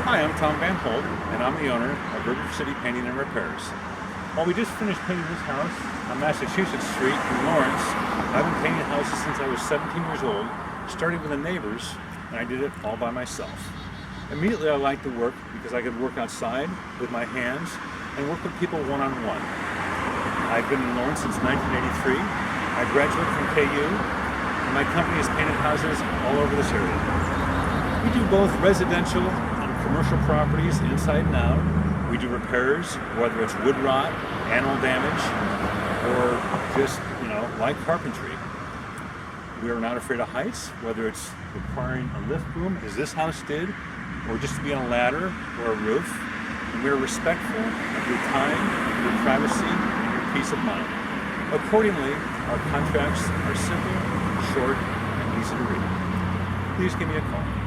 Hi, I'm Tom Van Holt, and I'm the owner of River City Painting and Repairs. Well, we just finished painting this house on Massachusetts Street in Lawrence. I've been painting houses since I was 17 years old, started with the neighbors, and I did it all by myself. Immediately I liked the work because I could work outside with my hands and work with people one-on-one. I've been in Lawrence since 1983. I graduated from KU, and my company has painted houses all over this area. We do both residential and commercial properties inside and out. We do repairs, whether it's wood rot, animal damage, or just, light carpentry. We are not afraid of heights, whether it's requiring a lift boom, as this house did, or just to be on a ladder or a roof. And we are respectful of your time, your privacy, and your peace of mind. Accordingly, our contracts are simple, short, and easy to read. Please give me a call.